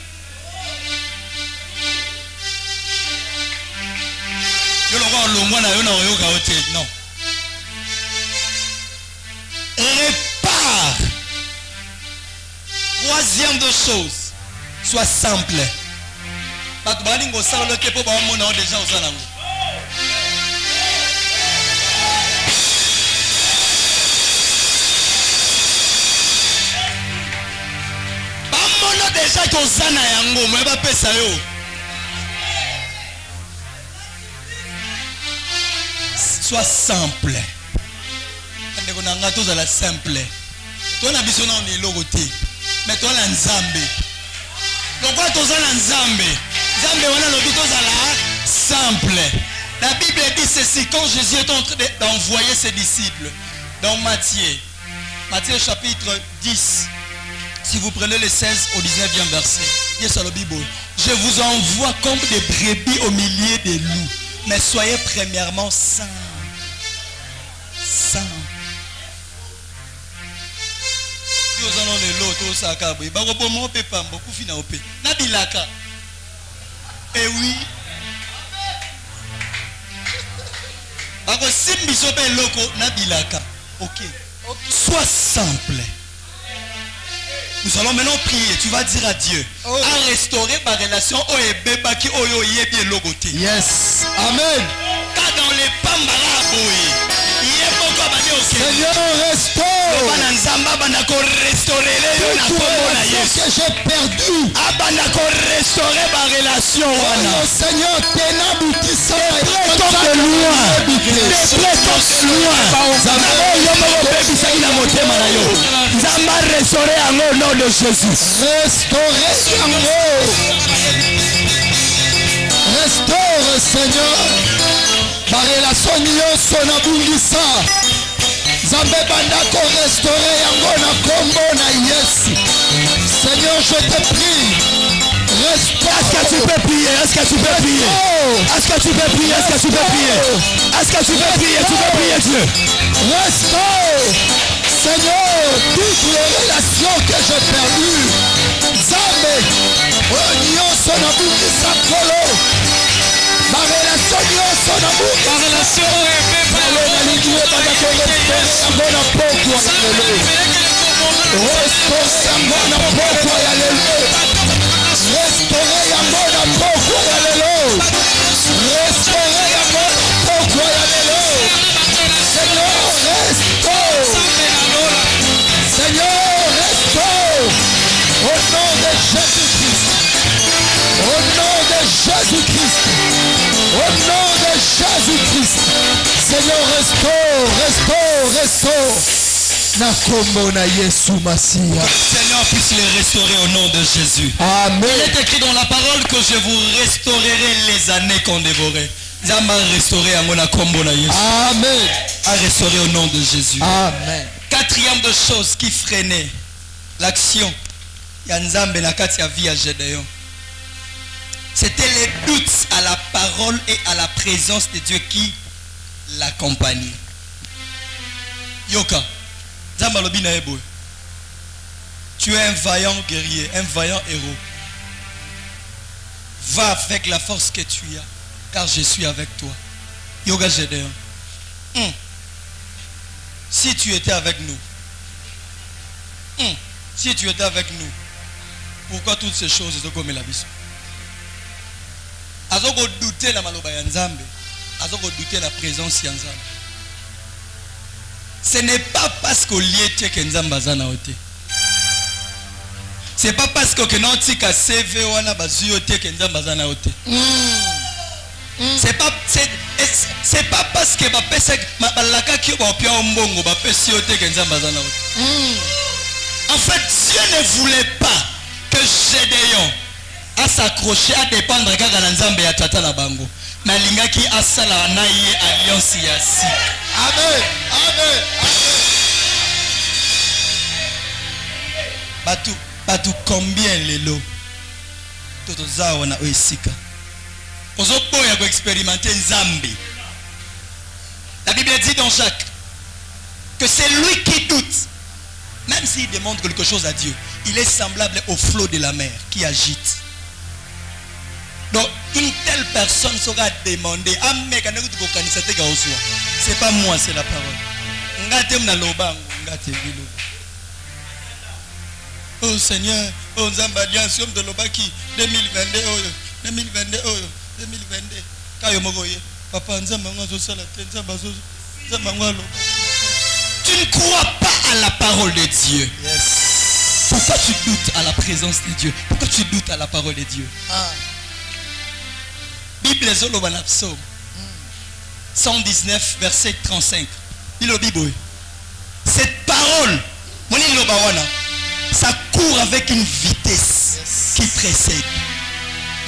Non. Répare. Troisième de chose. Sois simple. Déjà kozana yango mo ba pesa yo. Sois simple. Ndeko na ngato za la simple. Toi na biso na on est logoté. Mais toi la nzambe. Pourquoi toi la nzambe? Nzambe wana lobito za la simple. La Bible dit ceci quand Jésus est en train d'envoyer ses disciples dans Matthieu chapitre 10. Si vous prenez le 16 au 19e verset, je vous envoie comme des brebis au milieu des loups. Mais soyez premièrement saints. Saints. Et oui. Ok. Sois simple. Nous allons maintenant prier. Tu vas dire à Dieu à restaurer ma relation Yes. Amen. Car dans les pambara Seigneur, restaure que j'ai perdu. Restaurer ma relation. Seigneur, restaurer au nom de Jésus. Restaure, Seigneur, ma relation nyonso na bungisa. Zambé bandako restaurer yango na kombo na Yesu. Seigneur, je te prie. Restaure. Est-ce que tu peux prier? Est-ce que tu peux prier? Est-ce que tu peux prier? Est-ce que tu peux prier? Est-ce que tu peux prier? Tu peux prier Dieu. Restaure, Seigneur, toutes les relations que j'ai perdues. Zambé, nyonso na bungisa kolo. Ma relation nyonso na bungisa. Ma relation Seigneur, restaure au nom de Jésus-Christ. Au nom de Jésus-Christ. Au nom de Jésus-Christ. Seigneur, restaure. Que le Seigneur puisse les restaurer au nom de Jésus. Amen. Il est écrit dans la parole que je vous restaurerai les années qu'on dévorait. Amen. À restaurer au nom de Jésus. Amen. Quatrième de chose qui freinait l'action Yanzambe na kati ya vie ya Gédéon, c'était les doutes à la parole et à la présence de Dieu qui l'accompagnaient. Yoka, Zamba lobi na ebo. Tu es un vaillant guerrier, un vaillant héros. Va avec la force que tu as, car je suis avec toi. Yoga Gédéon. Si tu étais avec nous, si tu étais avec nous, pourquoi toutes ces choses sont comme la biso? Azoko douter la maloba ya Nzambe, azoko douter la présence ya Nzambe. Ce n'est pas parce que lié que Nzambe azana ote. C'est pas parce que non tika CV wana bazuyo te que Nzambe azana ote. C'est pas parce que en fait, Dieu ne voulait pas que Gédéon à s'accrocher à dépendre car Nzambe ya tata na bango. Na lingaki asala na ye alliance ya si. Amen. Amen. Batu combien lelo totoza wana oisika. Ozopoya ko expérimenter Nzambe. La Bible dit dans Jacques que c'est lui qui doute, même s'il demande quelque chose à Dieu, il est semblable au flot de la mer qui agite. Donc une telle personne sera demandée. C'est pas moi, c'est la parole. Oh Seigneur, oh Nzambe alliance de Lobaki 2022 2022 2022 kayo mogoye papa Nzambe ngazo sala Nzambe tu ne crois pas à la parole de Dieu. Yes. Pourquoi tu doutes à la présence de Dieu? Pourquoi tu doutes à la parole de Dieu? Bible Zolobana Psaume 119 verset 35. Il Bible. Cette parole moni lobawana ça court avec une vitesse qui précède.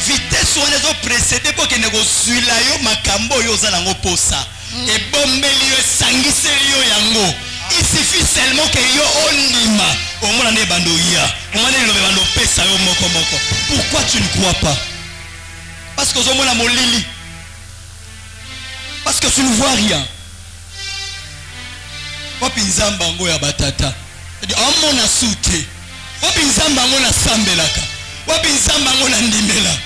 Vitesse ou les autres précédés pour que nous suivions yo makambo yo zalango posa et bombeli yo sangiseli yo yango. Il suffit seulement que yo onima au moins ne bandoya au moins ne bando pesa yo moko moko. Pourquoi tu ne crois pas? Parce que au moins molili. Parce que tu ne vois rien. Papi Nzamba ngo ya batata. C'est-à-dire on m'a souté. Wapi Nzamba ngo na sambelaka. Wapi Nzamba ngo na ndimela.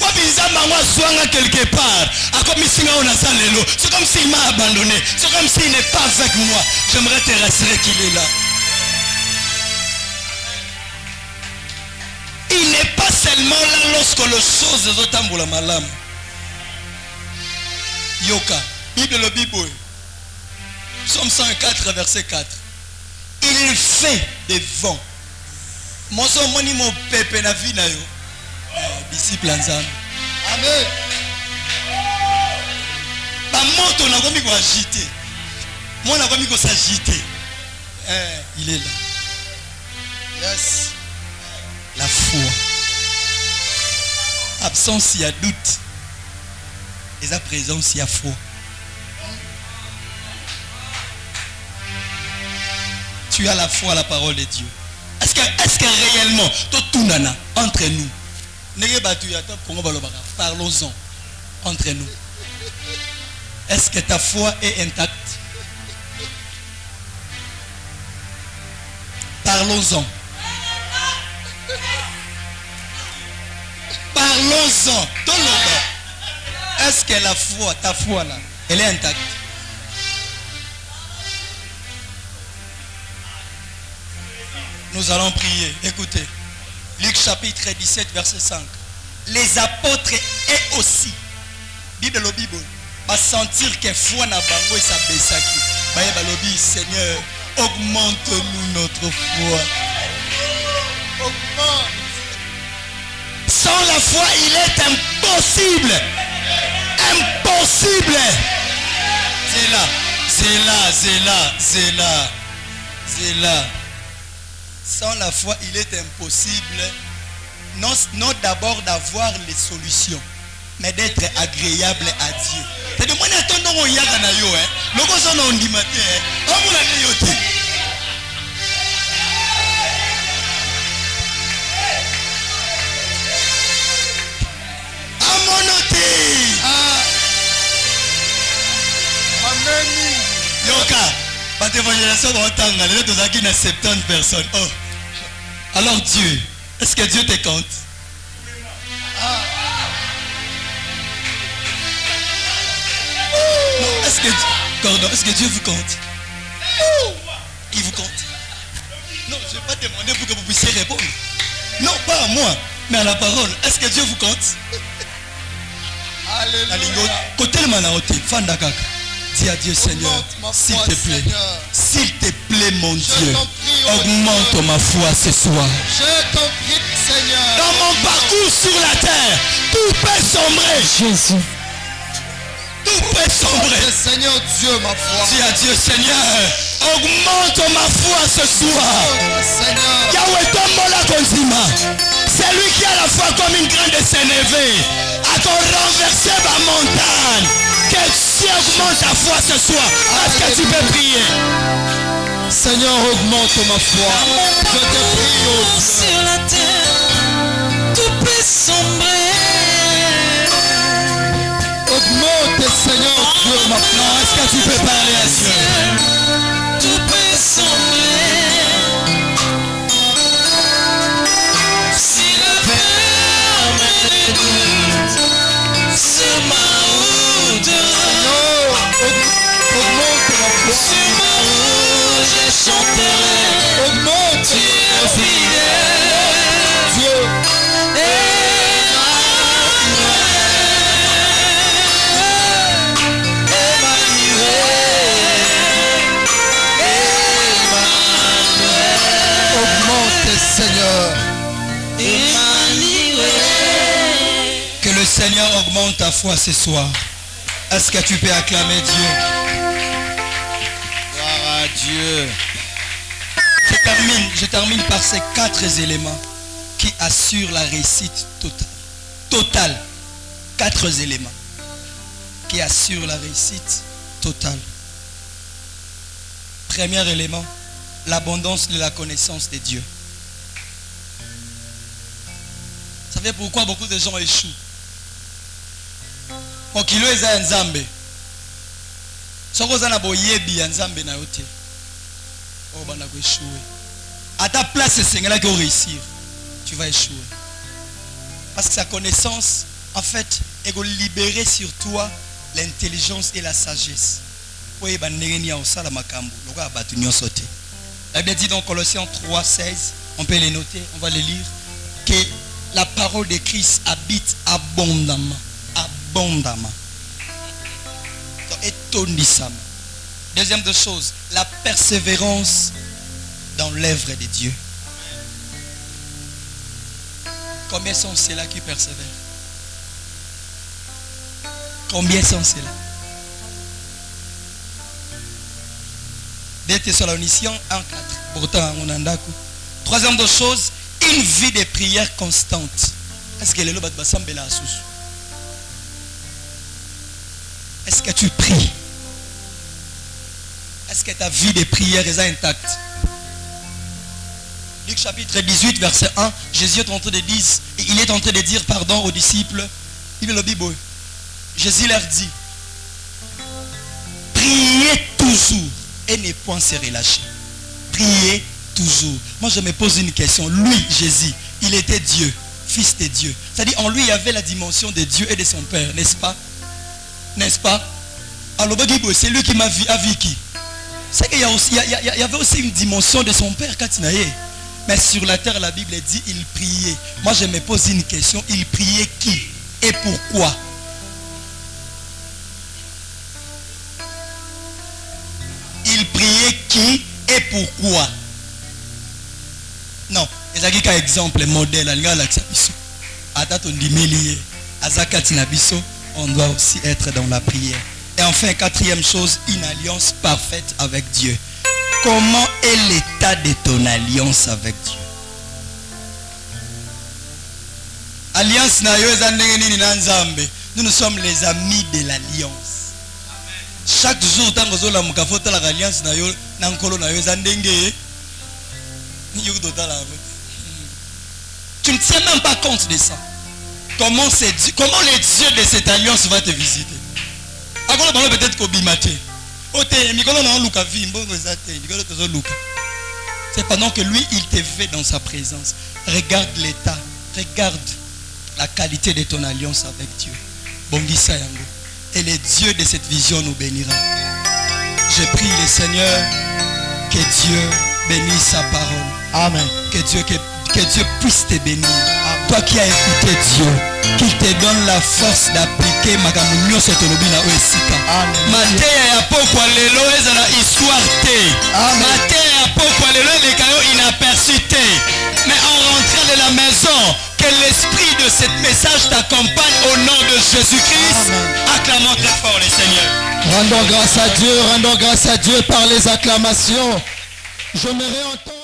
Wapi Nzamba ngo swanga quelque part. Akomisinga ona salelo. C'est comme s'il m'a abandonné. C'est comme s'il n'est pas avec moi. J'aimerais te rassurer qu'il est là. seulement là lorsque les choses sont la malam. Yoka, Bible le Bible. Psaume 104 verset 4. Il fait des vents. Mon son moni mon pepe na vie na yo. Disciple ensemble. Amen. Ba moto na komi ko agiter. Moi na komi ko s'agiter. Il est là. Yes. La foi. Absence il y a doute. Et sa présence il y a foi. Tu as la foi à la parole de Dieu. Est-ce que réellement tout nana entre nous, parlons-en entre nous. Est-ce que ta foi est intacte? Parlons-en. Parlons-en. Est-ce que la foi, ta foi là, elle est intacte? Nous allons prier. Écoutez. Luc chapitre 17 verset 5. Les apôtres et aussi. Bible le Bible. Va sentir que foi na bango et sa besaki. Baye balobi Seigneur, augmente-nous notre foi. Augmente. Sans la foi, il est impossible. Impossible. C'est là. C'est là. C'est là. C'est là. C'est là. Sans la foi, il est impossible, non d'abord d'avoir les solutions, mais d'être agréable à Dieu. C'est de moi attendons on y a dans yo hein. Logo son on dit matin hein. On la yote. Amonote. Amen. Yoka. Pas d'évangélisation dans le temps, les deux qui n'ont 70 personnes. Oh. Alors Dieu, est-ce que Dieu te compte? Non, est-ce que Dieu vous compte? Il vous compte? Non, je ne vais pas demander pour que vous puissiez répondre. Non, pas à moi, mais à la parole. Est-ce que Dieu vous compte? Alléluia. Côté le manaote, Fandakaka. Dis à Dieu Seigneur, s'il te plaît, mon Dieu, augmente ma foi ce soir. Je t'en prie, Seigneur. Dans mon parcours sur la terre, tout peut sombrer. Jésus. Tout peut sombrer. Seigneur Dieu, ma foi. Dis à Dieu Seigneur, augmente ma foi ce soir. Yahweh, donne-moi la consima. C'est lui qui a la foi comme une grande sénévé. A qu'on renverser ma montagne. Que Dieu augmente ta foi ce soir. Est-ce que tu peux prier? Seigneur, augmente ma foi. Je te prie, oh Dieu. Sur la terre, tout peut sombrer. Augmente, Seigneur Dieu, ma foi. Non, est-ce que tu peux parler à Dieu? Tout peut sombrer. Si le Père me doute sur ma route, Seigneur, augmente ma foi. sur ma route, je chanterai. Augmente. Tu es fidèle. Dieu. Seigneur. Que le Seigneur augmente ta foi ce soir. Est-ce que tu peux acclamer Dieu? Gloire à Dieu. Je termine par ces 4 éléments qui assurent la réussite totale. Totale. 4 éléments qui assurent la réussite totale. Premier élément, l'abondance de la connaissance de Dieu. Vous savez pourquoi beaucoup de gens échouent? Mon kilo est un Nzambe. Si vous avez un Nzambe na yote, vous allez échouer. À ta place, c'est là que vous réussir. Tu vas échouer. Parce que sa connaissance, en fait, elle va libérer sur toi l'intelligence et la sagesse. La Bible dit dans Colossiens 3, 16, on peut les noter, on va les lire, que la parole de Christ habite abondamment. Abondamment. Donc, étonnissant. Deuxième de chose, la persévérance dans l'œuvre de Dieu. Combien sont ceux-là qui persévèrent? Combien sont ceux-là? 2 Thessaloniciens 1:4. Pourtant, on en a. Troisième de chose, une vie de prière constante. Est-ce que est-ce que tu pries? Est-ce que ta vie de prière est intacte? Luc chapitre 18, verset 1, Jésus est en train de dire, il est en train de dire pardon aux disciples. Il est le Bible. Jésus leur dit, priez toujours et ne point se relâcher. Priez toujours. Moi je me pose une question. Lui, Jésus, il était Dieu, fils de Dieu. C'est-à-dire en lui il y avait la dimension de Dieu et de son Père, n'est-ce pas? N'est-ce pas? Alors c'est lui qui m'a vu, a vu qui? C'est qu'il y avait aussi une dimension de son Père Katinaye. Mais sur la terre, la Bible dit, il priait. Moi, je me pose une question. Il priait qui et pourquoi? Il priait qui et pourquoi? Non. Et ça un exemple, modèle. On doit aussi être dans la prière. Et enfin, quatrième chose, une alliance parfaite avec Dieu. Comment est l'état de ton alliance avec Dieu? Alliance na yo ezandenge na Nzambe. Nous sommes les amis de l'alliance. Chaque jour tant que la mukafota la alliance na yo na nkolo na yo ezandenge. Tu ne tiens même pas compte de ça. Comment le Dieu de cette alliance va te visiter? Peut-être qu'au bimate. C'est pendant que lui, il te fait dans sa présence. Regarde l'état. Regarde la qualité de ton alliance avec Dieu. Bongisa yango. Et le Dieu de cette vision nous bénira. Je prie le Seigneur que Dieu bénisse sa parole. Amen. Que Dieu puisse te bénir. Amen. Toi qui as écouté Dieu, qu'il te donne la force d'appliquer Magamunio Sotolobina Oesika. Mateya ya pokwa lelo eza na histoire te. Mateya ya pokwa lelo lekayo inaperçu te. Mais en rentrant de la maison, que l'esprit de ce message t'accompagne au nom de Jésus-Christ. Acclamons très fort le Seigneur. Rendons grâce à Dieu par les acclamations. J'aimerais entendre.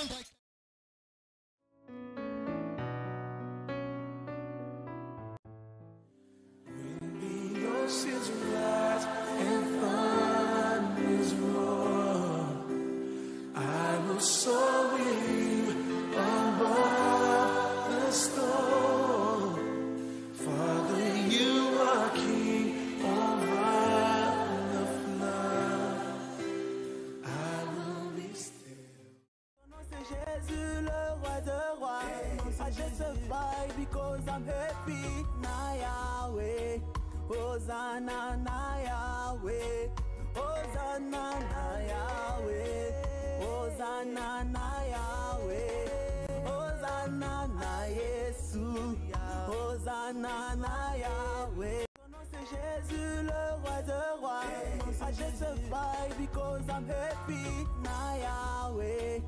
Because I'm happy na Yahweh, Hosanna na Yahweh, Hosanna na Yahweh, Hosanna na Yahweh, Hosanna na Yesu, Hosanna na Yahweh. Ton nom c'est Jésus le roi de rois. I justify because I'm happy na Yahweh,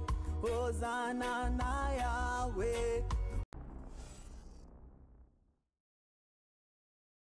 Hosanna na Yahweh.